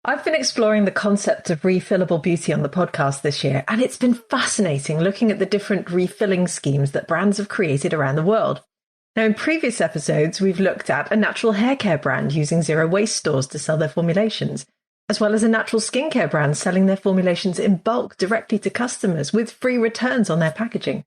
I've been exploring the concept of refillable beauty on the podcast this year, and it's been fascinating looking at the different refilling schemes that brands have created around the world. Now, in previous episodes, we've looked at a natural hair care brand using zero waste stores to sell their formulations, as well as a natural skincare brand selling their formulations in bulk directly to customers with free returns on their packaging.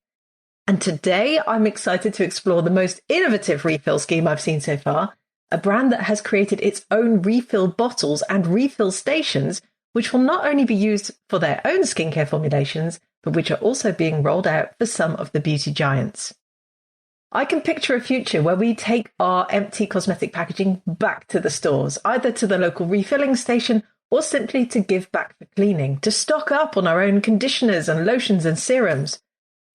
And today, I'm excited to explore the most innovative refill scheme I've seen so far, a brand that has created its own refill bottles and refill stations, which will not only be used for their own skincare formulations, but which are also being rolled out for some of the beauty giants. I can picture a future where we take our empty cosmetic packaging back to the stores, either to the local refilling station or simply to give back for cleaning, to stock up on our own conditioners and lotions and serums.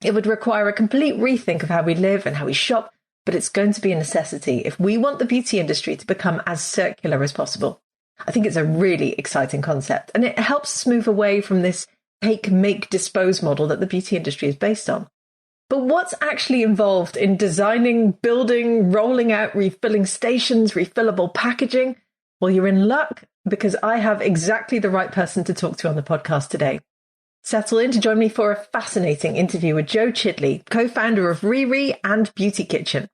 It would require a complete rethink of how we live and how we shop, but it's going to be a necessity if we want the beauty industry to become as circular as possible. I think it's a really exciting concept, and it helps us move away from this take, make, dispose model that the beauty industry is based on. But what's actually involved in designing, building, rolling out refilling stations, refillable packaging? Well, you're in luck because I have exactly the right person to talk to on the podcast today. Settle in to join me for a fascinating interview with Jo Chidley, co-founder of Riri and Beauty Kitchen.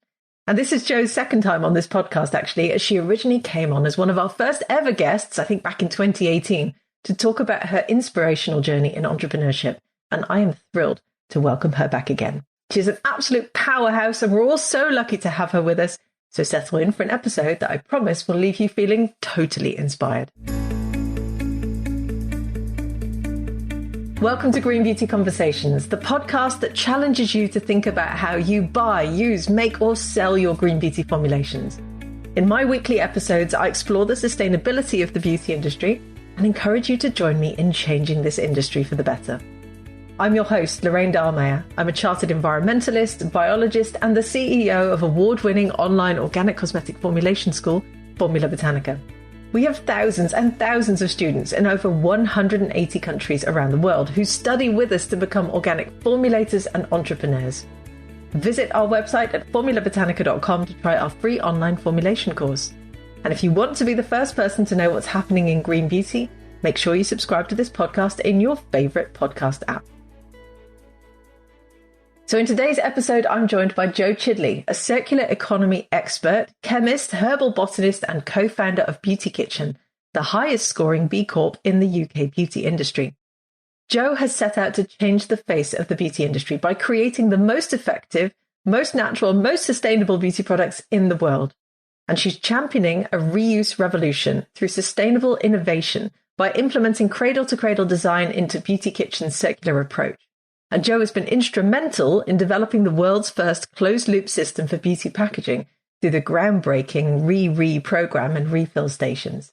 And this is Jo's second time on this podcast, actually, as she originally came on as one of our first ever guests, I think back in 2018, to talk about her inspirational journey in entrepreneurship. And I am thrilled to welcome her back again. She's an absolute powerhouse, and we're all so lucky to have her with us. So settle in for an episode that I promise will leave you feeling totally inspired. Welcome to Green Beauty Conversations, the podcast that challenges you to think about how you buy, use, make or sell your green beauty formulations. In my weekly episodes, I explore the sustainability of the beauty industry and encourage you to join me in changing this industry for the better. I'm your host, Lorraine Dahlmeyer. I'm a chartered environmentalist, biologist and the CEO of award-winning online organic cosmetic formulation school, Formula Botanica. We have thousands and thousands of students in over 180 countries around the world who study with us to become organic formulators and entrepreneurs. Visit our website at formulabotanica.com to try our free online formulation course. And if you want to be the first person to know what's happening in green beauty, make sure you subscribe to this podcast in your favourite podcast app. So in today's episode, I'm joined by Jo Chidley, a circular economy expert, chemist, herbal botanist, and co-founder of Beauty Kitchen, the highest scoring B Corp in the UK beauty industry. Jo has set out to change the face of the beauty industry by creating the most effective, most natural, most sustainable beauty products in the world. And she's championing a reuse revolution through sustainable innovation by implementing cradle-to-cradle design into Beauty Kitchen's circular approach. And Jo has been instrumental in developing the world's first closed-loop system for beauty packaging through the groundbreaking Riri program and refill stations.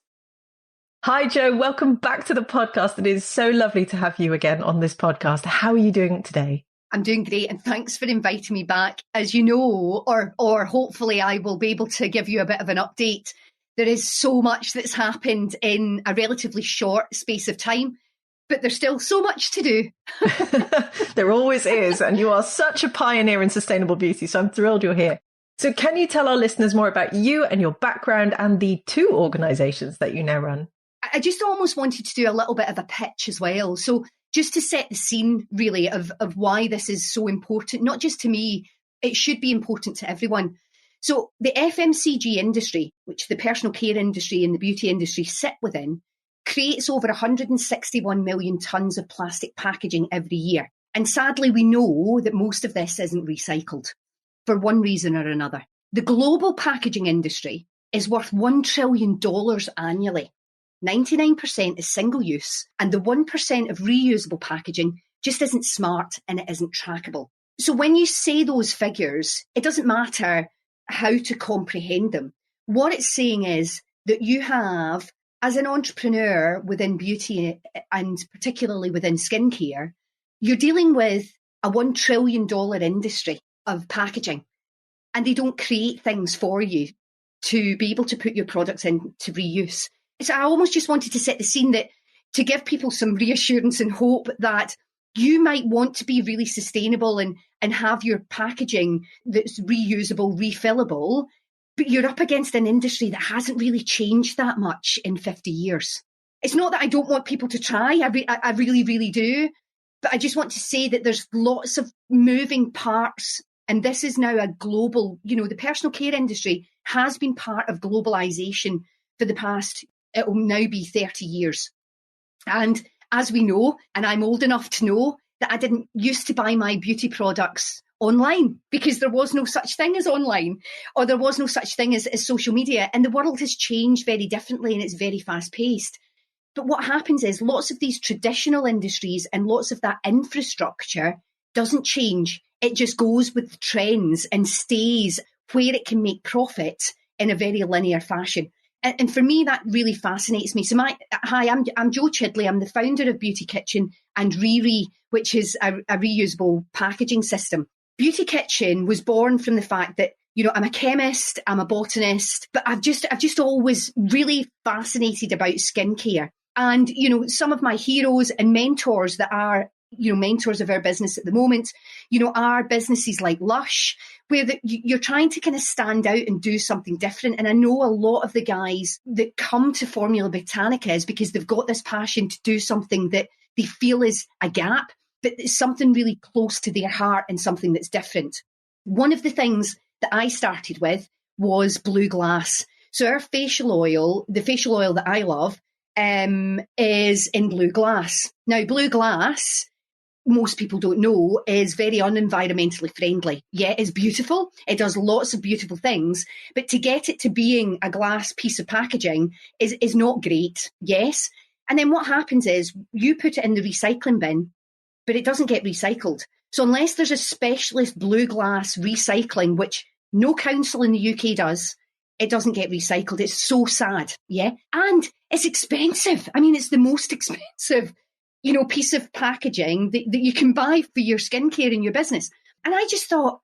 Hi, Jo. Welcome back to the podcast. It is so lovely to have you again on this podcast. How are you doing today? I'm doing great, and thanks for inviting me back. As you know, or hopefully I will be able to give you a bit of an update. There is so much that's happened in a relatively short space of time. But there's still so much to do. There always is. And you are such a pioneer in sustainable beauty. So I'm thrilled you're here. So can you tell our listeners more about you and your background and the two organisations that you now run? I just almost wanted to do a little bit of a pitch as well. So just to set the scene, really, of why this is so important, not just to me, it should be important to everyone. So the FMCG industry, which the personal care industry and the beauty industry sit within, creates over 161 million tonnes of plastic packaging every year. And sadly, we know that most of this isn't recycled for one reason or another. The global packaging industry is worth $1 trillion annually. 99% is single use, and the 1% of reusable packaging just isn't smart and it isn't trackable. So when you say those figures, it doesn't matter how to comprehend them. What it's saying is that you have, as an entrepreneur within beauty and particularly within skincare, you're dealing with a $1 trillion industry of packaging, and they don't create things for you to be able to put your products into reuse. So I almost just wanted to set the scene that to give people some reassurance and hope that you might want to be really sustainable and have your packaging that's reusable, refillable, but you're up against an industry that hasn't really changed that much in 50 years. It's not that I don't want people to try. I really, really do. But I just want to say that there's lots of moving parts. And this is now a global, the personal care industry has been part of globalization for the past, it will now be 30 years. And as we know, and I'm old enough to know, that I didn't used to buy my beauty products online because there was no such thing as online, or there was no such thing as social media. And the world has changed very differently, and it's very fast paced. But what happens is lots of these traditional industries and lots of that infrastructure doesn't change. It just goes with the trends and stays where it can make profit in a very linear fashion. And for me, that really fascinates me. So I'm Jo Chidley. I'm the founder of Beauty Kitchen and Riri, which is a reusable packaging system. Beauty Kitchen was born from the fact that, I'm a chemist, I'm a botanist, but I've just always really fascinated about skincare. And, some of my heroes and mentors that are, mentors of our business at the moment, are businesses like Lush, where you're trying to kind of stand out and do something different. And I know a lot of the guys that come to Formula Botanica is because they've got this passion to do something that they feel is a gap, but it's something really close to their heart and something that's different. One of the things that I started with was Blue Glass. So our facial oil, the facial oil that I love, is in Blue Glass. Now, Blue Glass, most people don't know, is very unenvironmentally friendly. Yeah, it's beautiful. It does lots of beautiful things. But to get it to being a glass piece of packaging is not great. Yes. And then what happens is you put it in the recycling bin, but it doesn't get recycled. So unless there's a specialist blue glass recycling, which no council in the UK does, it doesn't get recycled. It's so sad. Yeah. And it's expensive. I mean, it's the most expensive, piece of packaging that you can buy for your skincare in your business. And I just thought,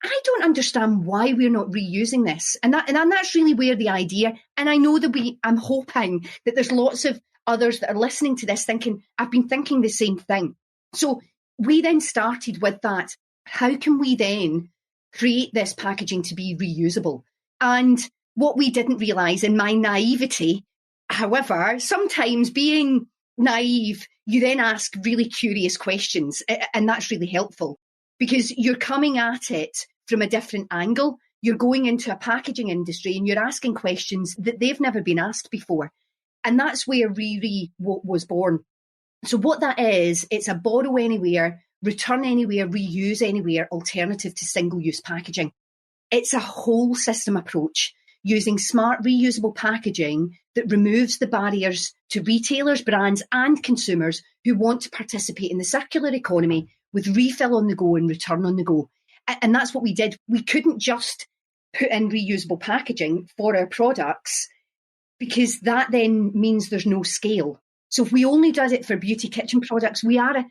I don't understand why we're not reusing this. And that's really where the idea, and I know that I'm hoping that there's lots of others that are listening to this thinking, I've been thinking the same thing. So we then started with that. How can we then create this packaging to be reusable? And what we didn't realise in my naivety, however, sometimes being naive, you then ask really curious questions, and that's really helpful because you're coming at it from a different angle. You're going into a packaging industry and you're asking questions that they've never been asked before. And that's where Riri was born. So what that is, it's a borrow anywhere, return anywhere, reuse anywhere alternative to single-use packaging. It's a whole system approach using smart reusable packaging that removes the barriers to retailers, brands and consumers who want to participate in the circular economy with refill on the go and return on the go. And that's what we did. We couldn't just put in reusable packaging for our products because that then means there's no scale. So if we only did it for beauty kitchen products, we are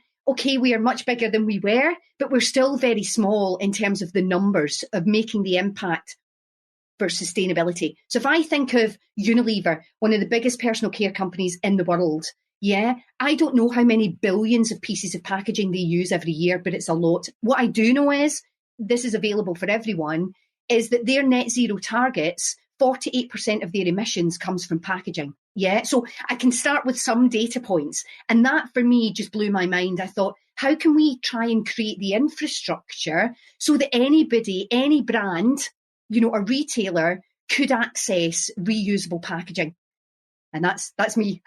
much bigger than we were, but we're still very small in terms of the numbers of making the impact for sustainability. So if I think of Unilever, one of the biggest personal care companies in the world, I don't know how many billions of pieces of packaging they use every year, but it's a lot. What I do know is, this is available for everyone, is that their net zero targets, 48% of their emissions comes from packaging. Yeah, so I can start with some data points. And that for me just blew my mind. I thought, how can we try and create the infrastructure so that anybody, any brand, a retailer could access reusable packaging? And that's me.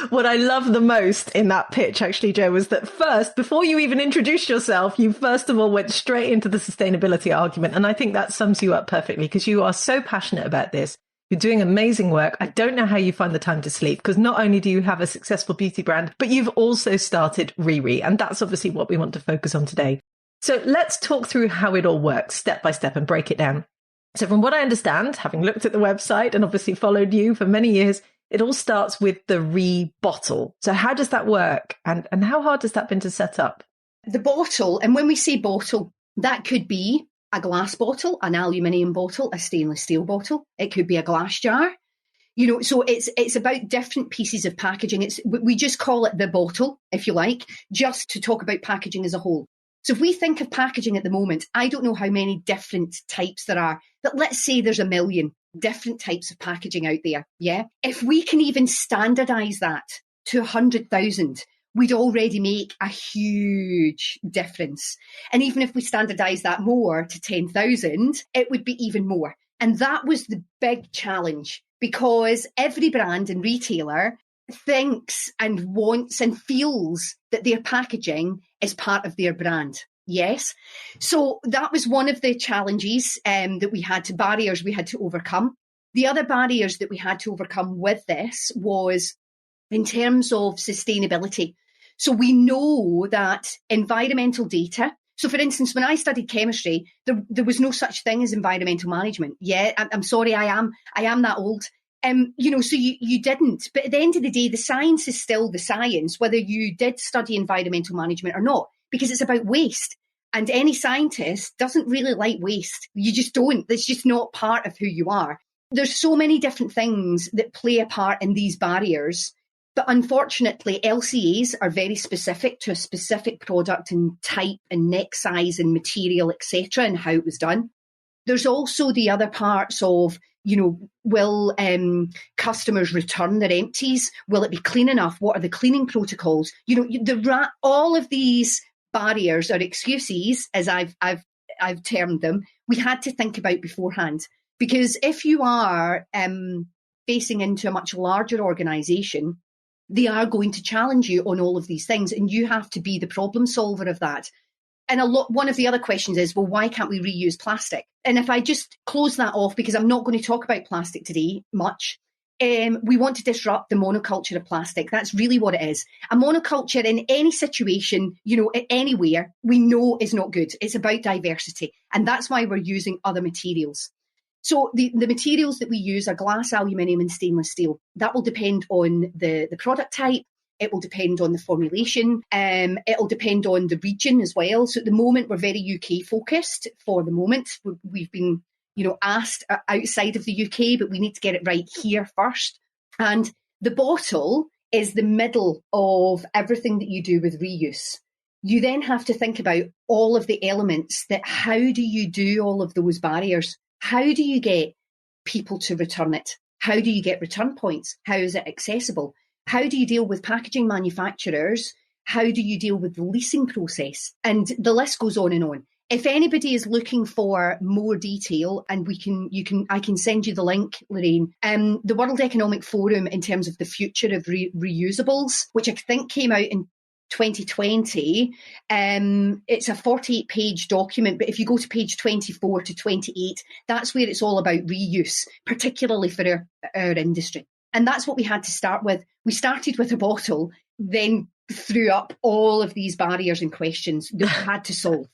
What I love the most in that pitch, actually, Jo, was that first, before you even introduced yourself, you first of all went straight into the sustainability argument. And I think that sums you up perfectly because you are so passionate about this. You're doing amazing work. I don't know how you find the time to sleep because not only do you have a successful beauty brand, but you've also started Riri. And that's obviously what we want to focus on today. So let's talk through how it all works step by step and break it down. So from what I understand, having looked at the website and obviously followed you for many years, it all starts with the re-bottle. So how does that work? And how hard has that been to set up? The bottle, and when we say bottle, that could be a glass bottle, an aluminium bottle, a stainless steel bottle. It could be a glass jar. So it's about different pieces of packaging. We just call it the bottle, if you like, just to talk about packaging as a whole. So if we think of packaging at the moment, I don't know how many different types there are, but let's say there's 1 million. different types of packaging out there. Yeah. If we can even standardize that to 100,000, we'd already make a huge difference. And even if we standardize that more to 10,000, it would be even more. And that was the big challenge, because every brand and retailer thinks and wants and feels that their packaging is part of their brand. Yes. So that was one of the challenges barriers we had to overcome. The other barriers that we had to overcome with this was in terms of sustainability. So we know that environmental data. So for instance, when I studied chemistry, there was no such thing as environmental management. Yeah, I'm sorry, I am that old. So you didn't. But at the end of the day, the science is still the science, whether you did study environmental management or not, because it's about waste. And any scientist doesn't really like waste. You just don't. It's just not part of who you are. There's so many different things that play a part in these barriers. But unfortunately, LCAs are very specific to a specific product and type and neck size and material, etc., and how it was done. There's also the other parts of, will customers return their empties? Will it be clean enough? What are the cleaning protocols? All of these barriers or excuses, as I've termed them, we had to think about beforehand. Because if you are facing into a much larger organisation, they are going to challenge you on all of these things, and you have to be the problem solver of that. And one of the other questions is, well, why can't we reuse plastic? And if I just close that off, because I'm not going to talk about plastic today much, we want to disrupt the monoculture of plastic. That's really what it is. A monoculture in any situation, anywhere, we know is not good. It's about diversity. And that's why we're using other materials. So the materials that we use are glass, aluminium and stainless steel. That will depend on the product type. It will depend on the formulation. It will depend on the region as well. So at the moment, we're very UK focused for the moment. We've been, asked outside of the UK, but we need to get it right here first. And the bottle is the middle of everything that you do with reuse. You then have to think about all of the elements how do you do all of those barriers? How do you get people to return it? How do you get return points? How is it accessible? How do you deal with packaging manufacturers? How do you deal with the leasing process? And the list goes on and on. If anybody is looking for more detail, and I can send you the link, Lorraine. The World Economic Forum, in terms of the future of reusables, which I think came out in 2020, it's a 48-page document, but if you go to page 24 to 28, that's where it's all about reuse, particularly for our industry. And that's what we had to start with. We started with a bottle, then threw up all of these barriers and questions that we had to solve.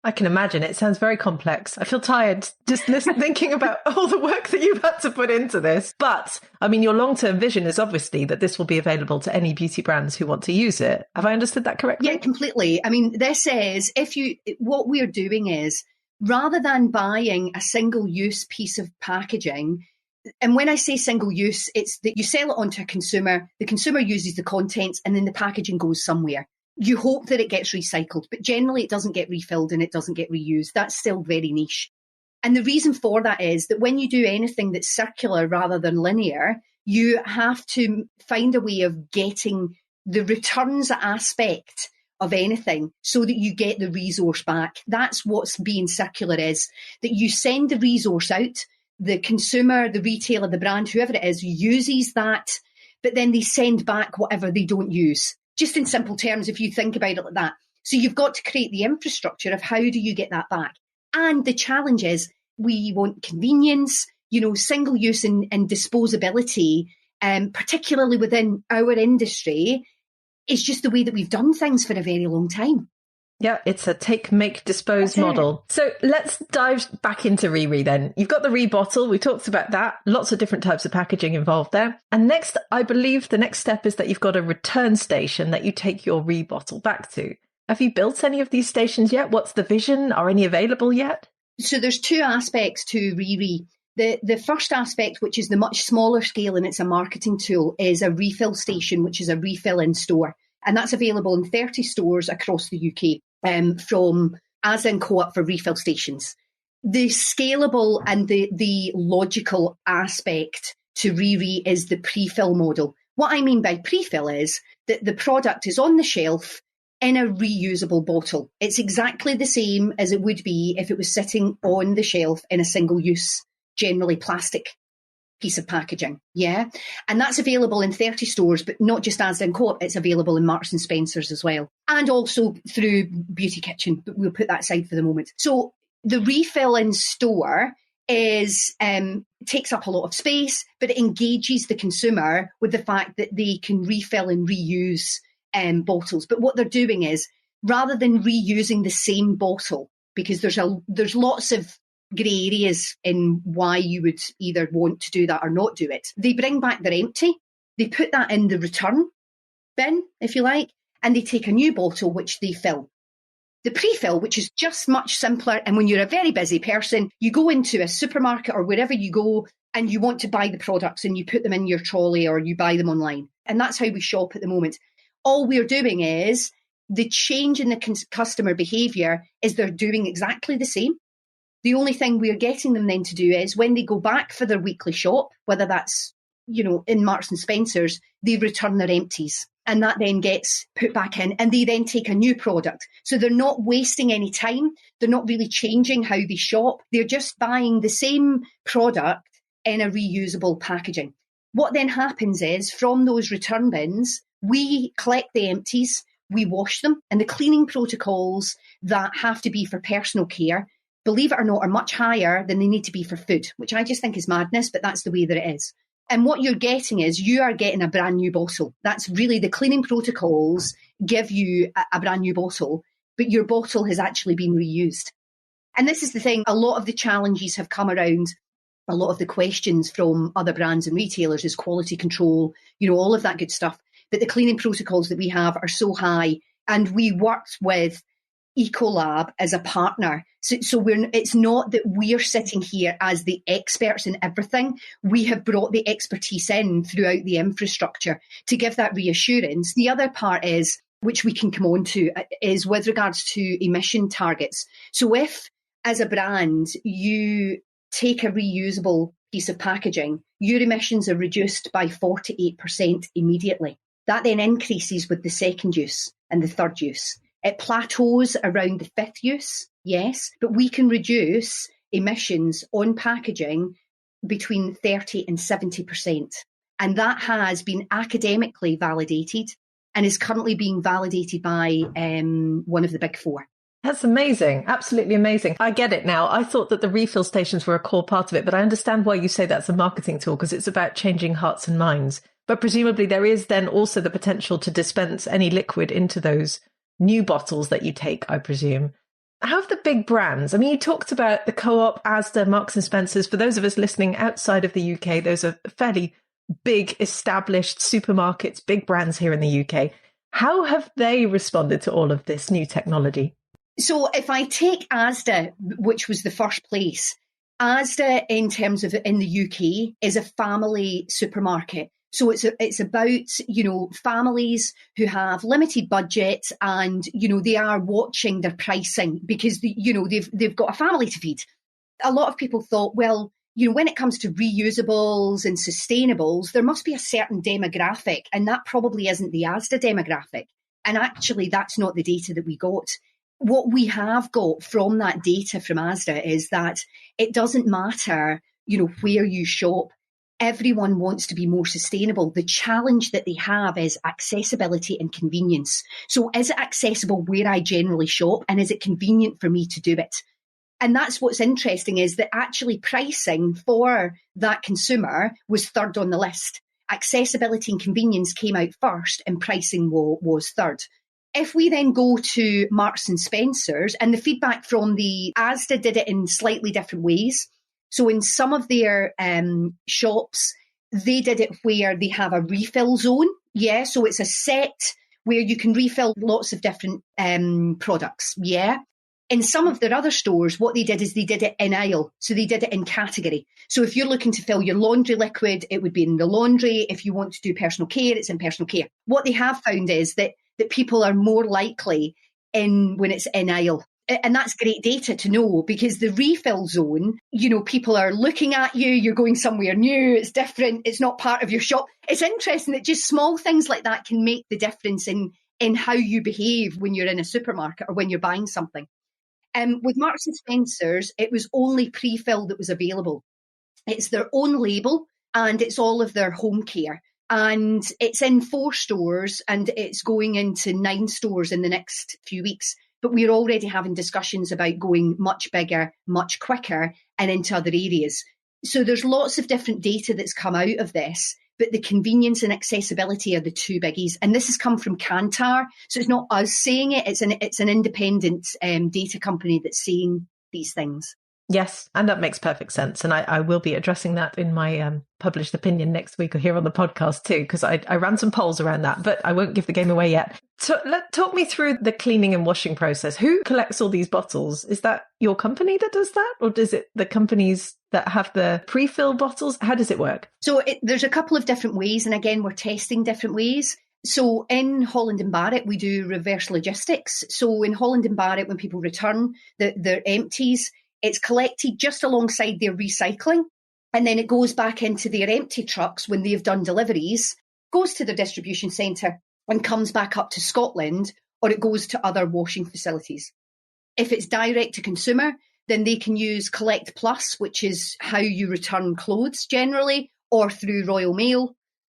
I can imagine. It sounds very complex. I feel tired just thinking about all the work that you've had to put into this. But, your long-term vision is obviously that this will be available to any beauty brands who want to use it. Have I understood that correctly? Yeah, completely. This is, what we're doing is, rather than buying a single-use piece of packaging, and when I say single-use, it's that you sell it onto a consumer, the consumer uses the contents, and then the packaging goes somewhere. You hope that it gets recycled, but generally it doesn't get refilled and it doesn't get reused. That's still very niche. And the reason for that is that when you do anything that's circular rather than linear, you have to find a way of getting the returns aspect of anything so that you get the resource back. That's what's being circular is, that you send the resource out, the consumer, the retailer, the brand, whoever it is, uses that, but then they send back whatever they don't use. Just in simple terms, if you think about it like that. So you've got to create the infrastructure of how do you get that back? And the challenge is we want convenience, single use and disposability, particularly within our industry, is just the way that we've done things for a very long time. Yeah, it's a take, make, dispose model. So let's dive back into Riri then. You've got the Rebottle. We talked about that. Lots of different types of packaging involved there. And next, I believe the next step is that you've got a return station that you take your Rebottle back to. Have you built any of these stations yet? What's the vision? Are any available yet? So there's two aspects to Riri. The first aspect, which is the much smaller scale and it's a marketing tool, is a refill station, which is a refill in store. And that's available in 30 stores across the UK from Asda and Co-op for refill stations. the scalable and the logical aspect to Riri is the pre-fill model. What I mean by pre-fill is that the product is on the shelf in a reusable bottle. It's exactly the same as it would be if it was sitting on the shelf in a single-use, generally plastic piece of packaging. Yeah. And that's available in 30 stores, but not just Asda and Co-op, it's available in Marks and Spencer's as well. And also through Beauty Kitchen, but we'll put that aside for the moment. So the refill in store takes up a lot of space, but it engages the consumer with the fact that they can refill and reuse bottles. But what they're doing is, rather than reusing the same bottle, because there's lots of grey areas in why you would either want to do that or not do it, they bring back their empty, they put that in the return bin, if you like, and they take a new bottle which they fill. The pre-fill, which is just much simpler, and when you're a very busy person, you go into a supermarket or wherever you go and you want to buy the products and you put them in your trolley or you buy them online. And that's how we shop at the moment. All we're doing is, the change in the customer behaviour is they're doing exactly the same. The only thing we're getting them then to do is, when they go back for their weekly shop, whether that's, in Marks and Spencer's, they return their empties. And that then gets put back in, and they then take a new product. So they're not wasting any time. They're not really changing how they shop. They're just buying the same product in a reusable packaging. What then happens is, from those return bins, we collect the empties, we wash them, and the cleaning protocols that have to be for personal care, believe it or not, are much higher than they need to be for food, which I just think is madness, but that's the way that it is. And what you're getting is, you are getting a brand new bottle. That's really, the cleaning protocols give you a brand new bottle, but your bottle has actually been reused. And this is the thing, a lot of the challenges have come around, a lot of the questions from other brands and retailers is quality control, all of that good stuff. But the cleaning protocols that we have are so high, and we worked with Ecolab as a partner. So it's not that we're sitting here as the experts in everything. We have brought the expertise in throughout the infrastructure to give that reassurance. The other part is, which we can come on to, is with regards to emission targets. So if, as a brand, you take a reusable piece of packaging, your emissions are reduced by 48% immediately. That then increases with the second use and the third use. It plateaus around the fifth use, yes, but we can reduce emissions on packaging between 30 and 70%. And that has been academically validated and is currently being validated by one of the big four. That's amazing. Absolutely amazing. I get it now. I thought that the refill stations were a core part of it, but I understand why you say that's a marketing tool, because it's about changing hearts and minds. But presumably there is then also the potential to dispense any liquid into those new bottles that you take, I presume. How have the big brands, you talked about the Co-op, Asda, Marks and Spencer's. For those of us listening outside of the UK, those are fairly big established supermarkets, big brands here in the UK. How have they responded to all of this new technology? So if I take Asda, which was the first place, Asda in terms of in the UK is a family supermarket. So it's about, families who have limited budgets and, they are watching their pricing because, they've got a family to feed. A lot of people thought, well, when it comes to reusables and sustainables, there must be a certain demographic, and that probably isn't the Asda demographic. And actually, that's not the data that we got. What we have got from that data from Asda is that it doesn't matter, where you shop. Everyone wants to be more sustainable. The challenge that they have is accessibility and convenience. So is it accessible where I generally shop, and is it convenient for me to do it? And that's what's interesting, is that actually pricing for that consumer was third on the list. Accessibility and convenience came out first, and pricing was third. If we then go to Marks and Spencer's, and the feedback from the Asda did it in slightly different ways. So in some of their shops, they did it where they have a refill zone. Yeah, so it's a set where you can refill lots of different products. Yeah. In some of their other stores, what they did is they did it in aisle. So they did it in category. So if you're looking to fill your laundry liquid, it would be in the laundry. If you want to do personal care, it's in personal care. What they have found is that people are more likely when it's in aisle. And that's great data to know, because the refill zone, people are looking at you, you're going somewhere new, it's different, it's not part of your shop. It's interesting that just small things like that can make the difference in how you behave when you're in a supermarket or when you're buying something. With Marks and Spencer's, it was only pre-fill that was available. It's their own label and it's all of their home care. And it's in 4 stores and it's going into 9 stores in the next few weeks. But we're already having discussions about going much bigger, much quicker, and into other areas. So there's lots of different data that's come out of this, but the convenience and accessibility are the 2 biggies. And this has come from Kantar. So it's not us saying it, it's an independent data company that's saying these things. Yes, and that makes perfect sense. And I will be addressing that in my published opinion next week or here on the podcast too, because I ran some polls around that, but I won't give the game away yet. So talk me through the cleaning and washing process. Who collects all these bottles? Is that your company that does that? Or is it the companies that have the pre-fill bottles? How does it work? So there's a couple of different ways. And again, we're testing different ways. So in Holland & Barrett, we do reverse logistics. So in Holland & Barrett, when people return their empties, it's collected just alongside their recycling, and then it goes back into their empty trucks when they've done deliveries, goes to their distribution centre and comes back up to Scotland, or it goes to other washing facilities. If it's direct to consumer, then they can use Collect Plus, which is how you return clothes generally, or through Royal Mail.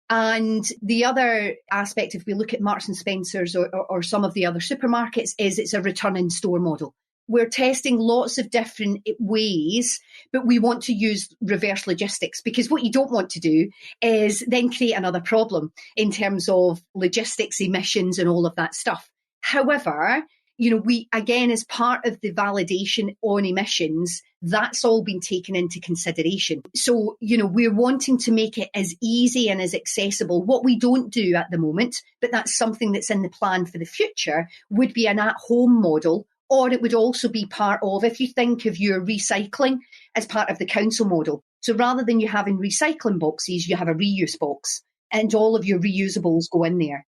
And the other aspect, if we look at Marks and Spencer's or some of the other supermarkets, is it's a return in store model. We're testing lots of different ways, but we want to use reverse logistics, because what you don't want to do is then create another problem in terms of logistics, emissions and all of that stuff. However, we, again, as part of the validation on emissions, that's all been taken into consideration. So, we're wanting to make it as easy and as accessible. What we don't do at the moment, but that's something that's in the plan for the future, would be an at-home model. Or it would also be part of, if you think of your recycling as part of the council model. So rather than you having recycling boxes, you have a reuse box and all of your reusables go in there.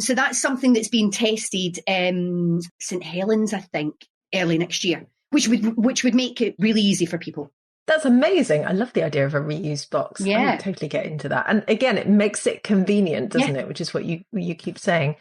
So that's something that's being tested St Helens, I think, early next year, which would make it really easy for people. That's amazing. I love the idea of a reuse box. Yeah. I would totally get into that. And again, it makes it convenient, doesn't it? Which is what you keep saying.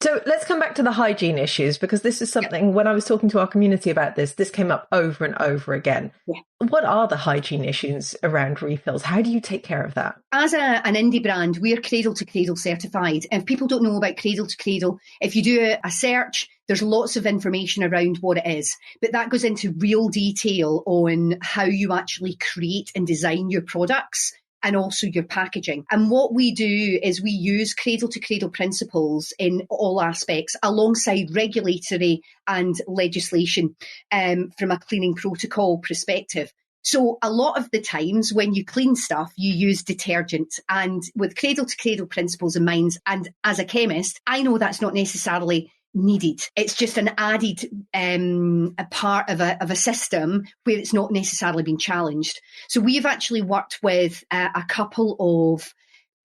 So let's come back to the hygiene issues, because this is something, when I was talking to our community about this came up over and over again. Yeah. What are the hygiene issues around refills? How do you take care of that? As an indie brand, we're Cradle to Cradle certified. If people don't know about Cradle to Cradle, if you do a search, there's lots of information around what it is. But that goes into real detail on how you actually create and design your products, and also your packaging. And what we do is we use cradle-to-cradle principles in all aspects, alongside regulatory and legislation from a cleaning protocol perspective. So a lot of the times when you clean stuff, you use detergent. And with cradle-to-cradle principles in mind, and as a chemist, I know that's not necessarily needed. It's just an added a part of a system where it's not necessarily been challenged. So we've actually worked with a couple of,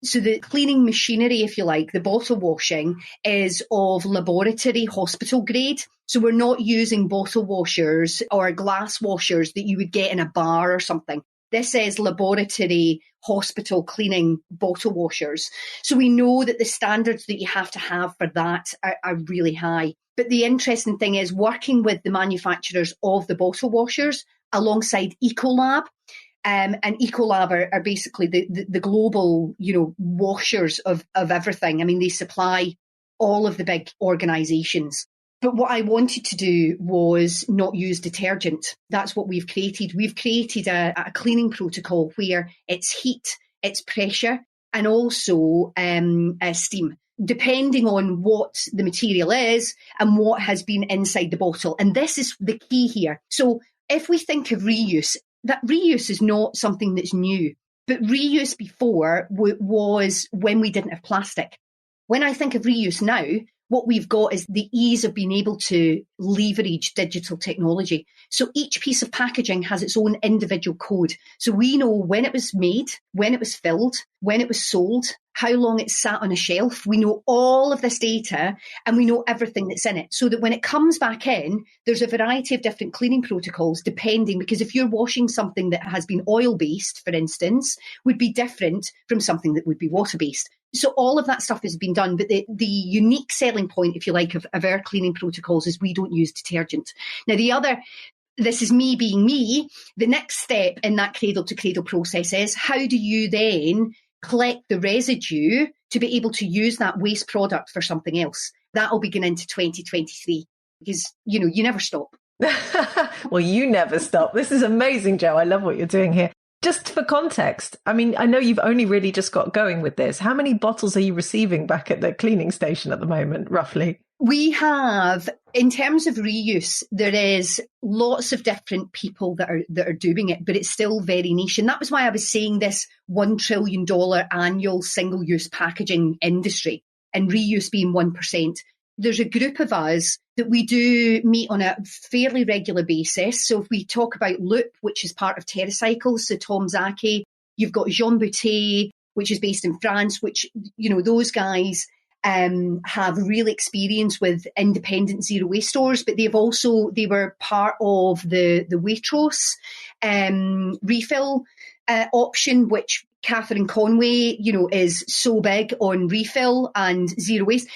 so the cleaning machinery, if you like, the bottle washing is of laboratory hospital grade. So we're not using bottle washers or glass washers that you would get in a bar or something. This is laboratory hospital cleaning bottle washers. So we know that the standards that you have to have for that are really high. But the interesting thing is working with the manufacturers of the bottle washers alongside Ecolab. And Ecolab are basically the global, washers of everything. I mean, they supply all of the big organisations. But what I wanted to do was not use detergent. That's what we've created. We've created a cleaning protocol where it's heat, it's pressure, and also steam, depending on what the material is and what has been inside the bottle. And this is the key here. So if we think of reuse, that reuse is not something that's new. But reuse before was when we didn't have plastic. When I think of reuse now, what we've got is the ease of being able to leverage digital technology. So each piece of packaging has its own individual code. So we know when it was made, when it was filled, when it was sold, how long it's sat on a shelf. We know all of this data and we know everything that's in it, so that when it comes back in, there's a variety of different cleaning protocols depending, because if you're washing something that has been oil-based, for instance, would be different from something that would be water-based. So all of that stuff has been done, but the unique selling point, if you like, of our cleaning protocols is we don't use detergent. Now, this is me being me, the next step in that cradle-to-cradle process is, how do you then collect the residue to be able to use that waste product for something else? That'll begin into 2023, because, you never stop. Well, you never stop. This is amazing, Jo. I love what you're doing here. Just for context, I mean, I know you've only really just got going with this. How many bottles are you receiving back at the cleaning station at the moment, roughly? We have, in terms of reuse, there is lots of different people that are doing it, but it's still very niche. And that was why I was saying this $1 trillion annual single-use packaging industry, and reuse being 1%. There's a group of us that we do meet on a fairly regular basis. So if we talk about Loop, which is part of TerraCycle, so Tom Zaki, you've got Jean Boutet, which is based in France, which, those guys have real experience with independent zero waste stores, but they were part of the Waitrose refill option, which Catherine Conway, is so big on refill and zero waste.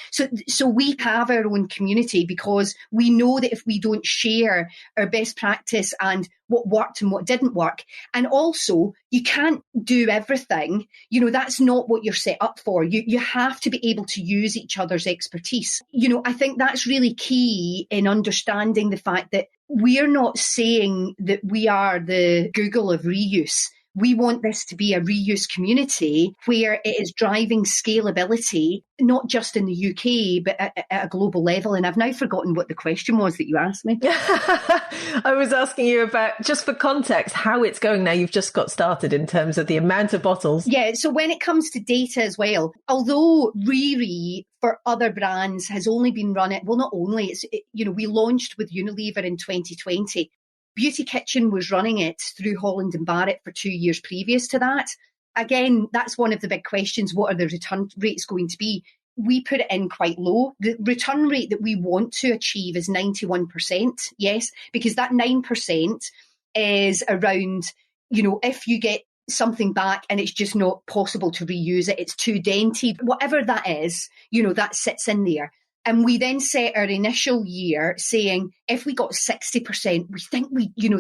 So we have our own community, because we know that if we don't share our best practice and what worked and what didn't work, and also you can't do everything, that's not what you're set up for. You have to be able to use each other's expertise. I think that's really key in understanding the fact that we're not saying that we are the Google of reuse. We want this to be a reuse community where it is driving scalability, not just in the UK, but at a global level. And I've now forgotten what the question was that you asked me. I was asking you about, just for context, how it's going now. You've just got started in terms of the amount of bottles. Yeah, so when it comes to data as well, although Riri for other brands has only been run it, well, not only, we launched with Unilever in 2020. Beauty Kitchen was running it through Holland & Barrett for 2 years previous to that. Again, that's one of the big questions. What are the return rates going to be? We put it in quite low. The return rate that we want to achieve is 91%, yes, because that 9% is around, if you get something back and it's just not possible to reuse it, it's too dented, whatever that is, that sits in there. And we then set our initial year saying, if we got 60%, we think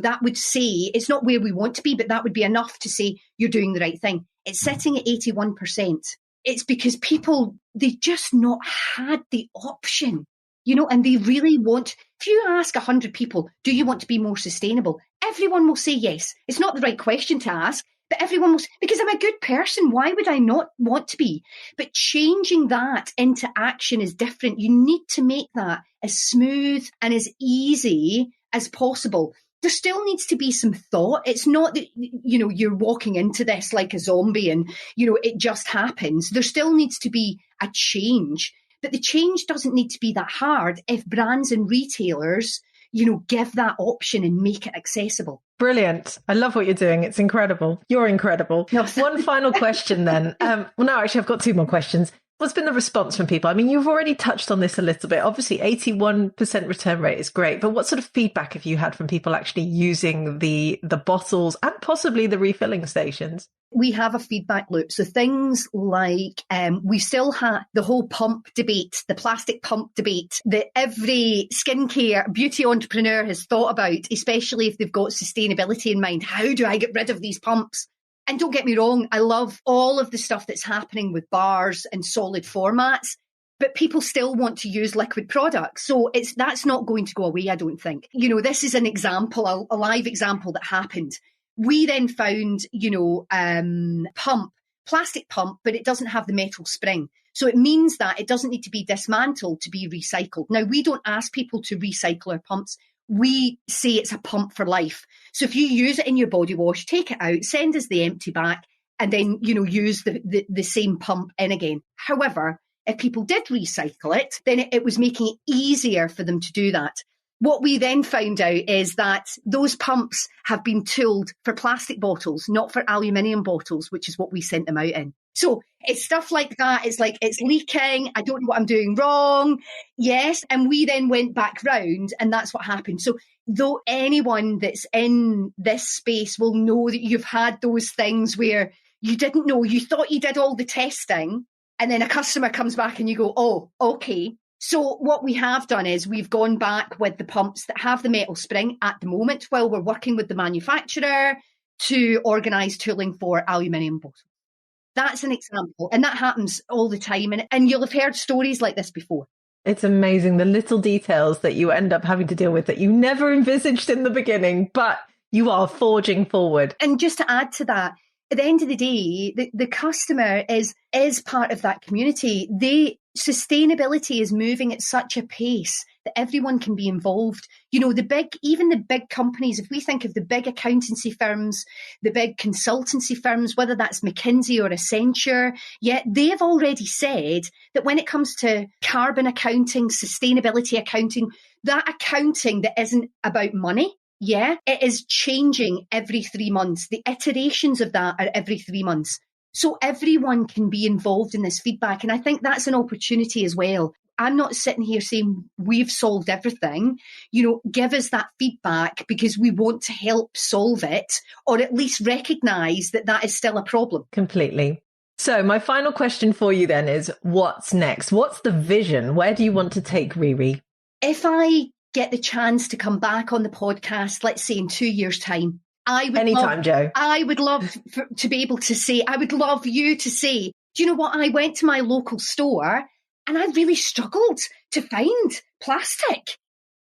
that would say, it's not where we want to be, but that would be enough to say you're doing the right thing. It's sitting at 81%. It's because people, they just not had the option, and they really want, if you ask 100 people, do you want to be more sustainable? Everyone will say yes. It's not the right question to ask. But everyone will, because I'm a good person, why would I not want to be? But changing that into action is different. You need to make that as smooth and as easy as possible. There still needs to be some thought. It's not that, you're walking into this like a zombie and, it just happens. There still needs to be a change. But the change doesn't need to be that hard if brands and retailers, give that option and make it accessible. Brilliant. I love what you're doing. It's incredible. You're incredible. No. One final question then. Actually, I've got two more questions. What's been the response from people? I mean, you've already touched on this a little bit. Obviously, 81% return rate is great, but what sort of feedback have you had from people actually using the bottles and possibly the refilling stations? We have a feedback loop. So things like we still have the whole pump debate, the plastic pump debate that every skincare beauty entrepreneur has thought about, especially if they've got sustainability in mind. How do I get rid of these pumps? And don't get me wrong, I love all of the stuff that's happening with bars and solid formats, but people still want to use liquid products. So that's not going to go away, I don't think. This is an example, a live example that happened. We then found, plastic pump, but it doesn't have the metal spring. So it means that it doesn't need to be dismantled to be recycled. Now, we don't ask people to recycle our pumps. We say it's a pump for life. So if you use it in your body wash, take it out, send us the empty back, and then, use the same pump in again. However, if people did recycle it, then it was making it easier for them to do that. What we then found out is that those pumps have been tooled for plastic bottles, not for aluminium bottles, which is what we sent them out in. So it's stuff like that. It's like, it's leaking. I don't know what I'm doing wrong. Yes. And we then went back round and that's what happened. So though anyone that's in this space will know that you've had those things where you didn't know, you thought you did all the testing and then a customer comes back and you go, oh, okay. So what we have done is we've gone back with the pumps that have the metal spring at the moment while we're working with the manufacturer to organise tooling for aluminium bottles. That's an example. And that happens all the time. And you'll have heard stories like this before. It's amazing, the little details that you end up having to deal with that you never envisaged in the beginning, but you are forging forward. And just to add to that, at the end of the day, the customer is part of that community. Sustainability is moving at such a pace that everyone can be involved. You know, even the big companies, if we think of the big accountancy firms, the big consultancy firms, whether that's McKinsey or Accenture, they've already said that when it comes to carbon accounting, sustainability accounting, that accounting that isn't about money, it is changing every 3 months. The iterations of that are every 3 months. So everyone can be involved in this feedback. And I think that's an opportunity as well. I'm not sitting here saying we've solved everything. You know, give us that feedback because we want to help solve it or at least recognise that that is still a problem. Completely. So my final question for you then is, what's next? What's the vision? Where do you want to take Riri? If I get the chance to come back on the podcast, let's say in 2 years' time, Jo. I would love to be able to say, I would love you to say, do you know what? I went to my local store and I really struggled to find plastic.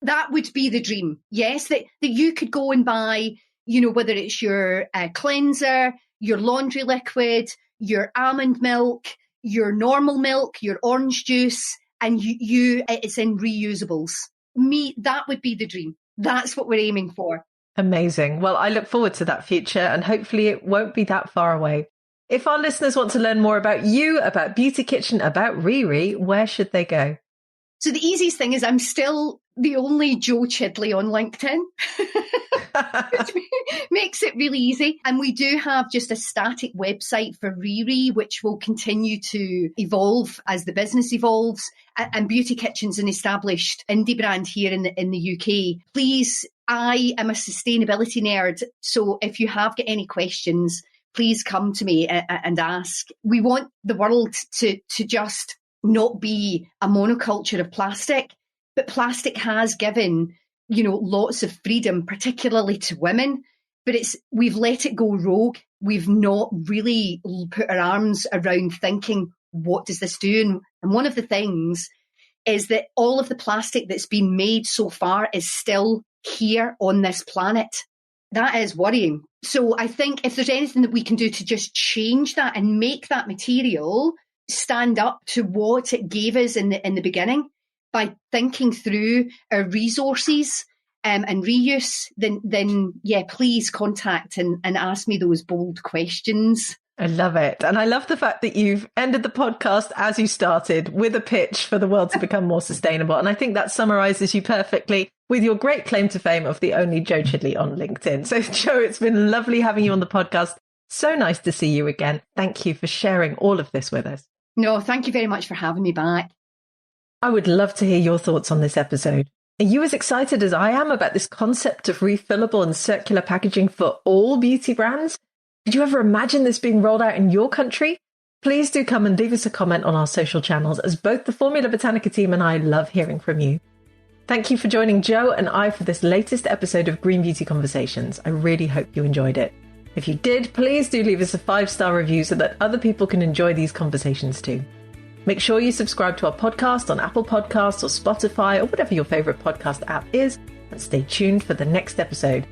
That would be the dream. Yes, that you could go and buy, you know, whether it's your cleanser, your laundry liquid, your almond milk, your normal milk, your orange juice, and it's in reusables. That would be the dream. That's what we're aiming for. Amazing. Well, I look forward to that future and hopefully it won't be that far away. If our listeners want to learn more about you, about Beauty Kitchen, about Riri, where should they go? So the easiest thing is I'm still the only Jo Chidley on LinkedIn, which makes it really easy. And we do have just a static website for Riri, which will continue to evolve as the business evolves. And Beauty Kitchen's an established indie brand here in the UK. Please, I am a sustainability nerd. So if you have got any questions, please come to me and ask. We want the world to just not be a monoculture of plastic, but plastic has given, you know, lots of freedom, particularly to women, but we've let it go rogue. We've not really put our arms around thinking, what does this do? And one of the things is that all of the plastic that's been made so far is still here on this planet. That is worrying. So I think if there's anything that we can do to just change that and make that material stand up to what it gave us in the beginning by thinking through our resources and reuse, then please contact and ask me those bold questions. I love it. And I love the fact that you've ended the podcast as you started, with a pitch for the world to become more sustainable. And I think that summarizes you perfectly with your great claim to fame of the only Jo Chidley on LinkedIn. So Jo, it's been lovely having you on the podcast. So nice to see you again. Thank you for sharing all of this with us. No, thank you very much for having me back. I would love to hear your thoughts on this episode. Are you as excited as I am about this concept of refillable and circular packaging for all beauty brands? Did you ever imagine this being rolled out in your country? Please do come and leave us a comment on our social channels, as both the Formula Botanica team and I love hearing from you. Thank you for joining Jo and I for this latest episode of Green Beauty Conversations. I really hope you enjoyed it. If you did, please do leave us a 5-star review so that other people can enjoy these conversations too. Make sure you subscribe to our podcast on Apple Podcasts or Spotify or whatever your favourite podcast app is, and stay tuned for the next episode.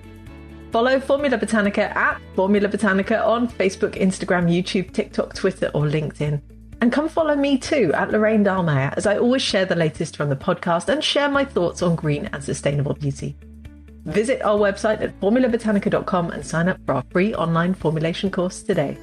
Follow Formula Botanica at Formula Botanica on Facebook, Instagram, YouTube, TikTok, Twitter or LinkedIn. And come follow me too at Lorraine Dahlmeyer, as I always share the latest from the podcast and share my thoughts on green and sustainable beauty. Visit our website at formulabotanica.com and sign up for our free online formulation course today.